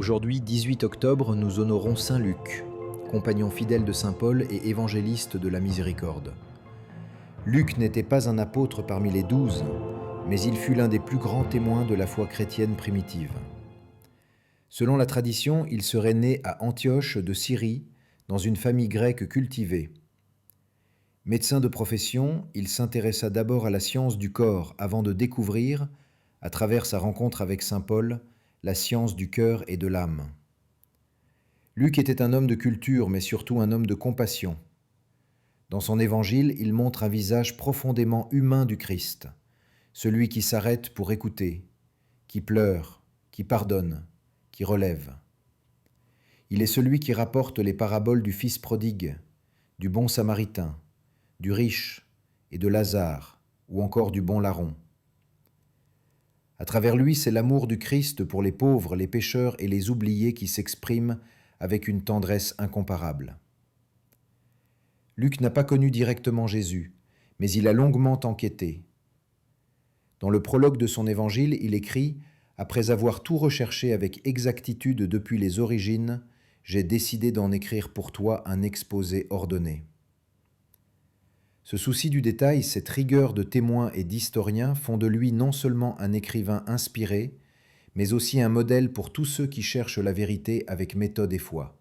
Aujourd'hui, 18 octobre, nous honorons Saint Luc, compagnon fidèle de Saint Paul et évangéliste de la miséricorde. Luc n'était pas un apôtre parmi les 12, mais il fut l'un des plus grands témoins de la foi chrétienne primitive. Selon la tradition, il serait né à Antioche de Syrie, dans une famille grecque cultivée. Médecin de profession, il s'intéressa d'abord à la science du corps avant de découvrir, à travers sa rencontre avec Saint Paul, la science du cœur et de l'âme. Luc était un homme de culture, mais surtout un homme de compassion. Dans son évangile, il montre un visage profondément humain du Christ, celui qui s'arrête pour écouter, qui pleure, qui pardonne, qui relève. Il est celui qui rapporte les paraboles du Fils prodigue, du bon Samaritain, du riche et de Lazare, ou encore du bon larron. À travers lui, c'est l'amour du Christ pour les pauvres, les pécheurs et les oubliés qui s'exprime avec une tendresse incomparable. Luc n'a pas connu directement Jésus, mais il a longuement enquêté. Dans le prologue de son évangile, il écrit « Après avoir tout recherché avec exactitude depuis les origines, j'ai décidé d'en écrire pour toi un exposé ordonné. » Ce souci du détail, cette rigueur de témoin et d'historien font de lui non seulement un écrivain inspiré, mais aussi un modèle pour tous ceux qui cherchent la vérité avec méthode et foi.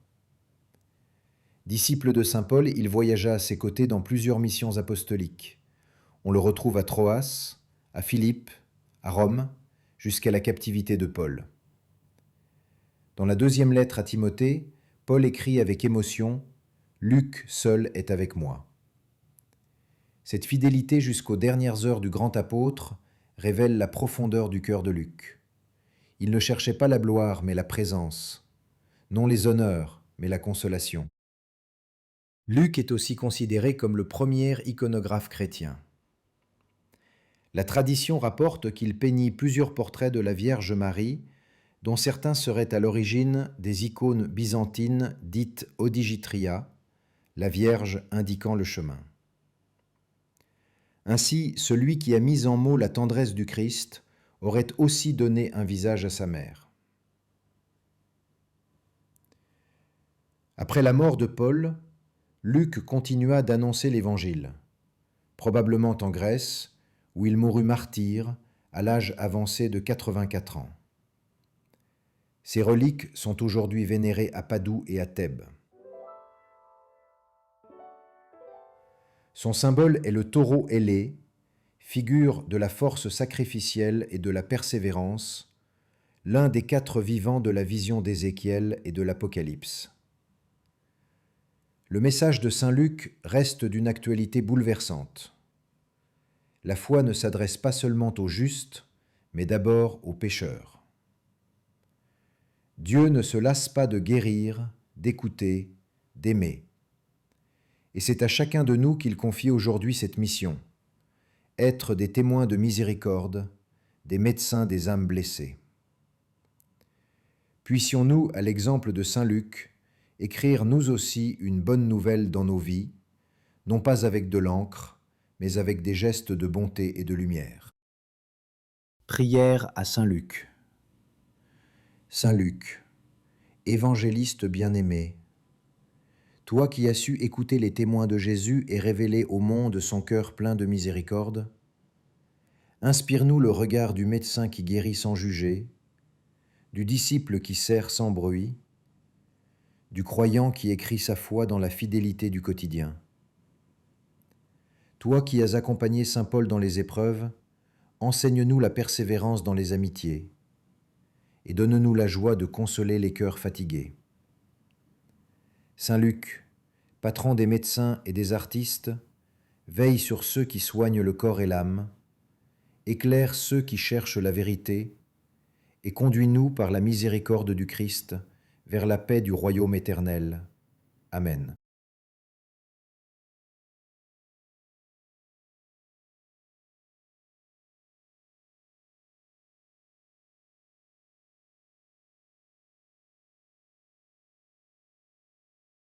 Disciple de saint Paul, il voyagea à ses côtés dans plusieurs missions apostoliques. On le retrouve à Troas, à Philippe, à Rome, jusqu'à la captivité de Paul. Dans la deuxième lettre à Timothée, Paul écrit avec émotion « Luc seul est avec moi ». Cette fidélité jusqu'aux dernières heures du grand apôtre révèle la profondeur du cœur de Luc. Il ne cherchait pas la gloire, mais la présence, non les honneurs, mais la consolation. Luc est aussi considéré comme le premier iconographe chrétien. La tradition rapporte qu'il peignit plusieurs portraits de la Vierge Marie, dont certains seraient à l'origine des icônes byzantines dites odigitria, la Vierge indiquant le chemin. Ainsi, celui qui a mis en mots la tendresse du Christ aurait aussi donné un visage à sa mère. Après la mort de Paul, Luc continua d'annoncer l'Évangile, probablement en Grèce, où il mourut martyr à l'âge avancé de 84 ans. Ses reliques sont aujourd'hui vénérées à Padoue et à Thèbes. Son symbole est le taureau ailé, figure de la force sacrificielle et de la persévérance, l'un des 4 vivants de la vision d'Ézéchiel et de l'Apocalypse. Le message de saint Luc reste d'une actualité bouleversante. La foi ne s'adresse pas seulement aux justes, mais d'abord aux pécheurs. Dieu ne se lasse pas de guérir, d'écouter, d'aimer. Et c'est à chacun de nous qu'il confie aujourd'hui cette mission, être des témoins de miséricorde, des médecins des âmes blessées. Puissions-nous, à l'exemple de saint Luc, écrire nous aussi une bonne nouvelle dans nos vies, non pas avec de l'encre, mais avec des gestes de bonté et de lumière. Prière à saint Luc. Saint Luc, évangéliste bien-aimé, toi qui as su écouter les témoins de Jésus et révéler au monde son cœur plein de miséricorde, inspire-nous le regard du médecin qui guérit sans juger, du disciple qui sert sans bruit, du croyant qui écrit sa foi dans la fidélité du quotidien. Toi qui as accompagné saint Paul dans les épreuves, enseigne-nous la persévérance dans les amitiés et donne-nous la joie de consoler les cœurs fatigués. Saint Luc, patron des médecins et des artistes, veille sur ceux qui soignent le corps et l'âme, éclaire ceux qui cherchent la vérité et conduis-nous par la miséricorde du Christ vers la paix du royaume éternel. Amen.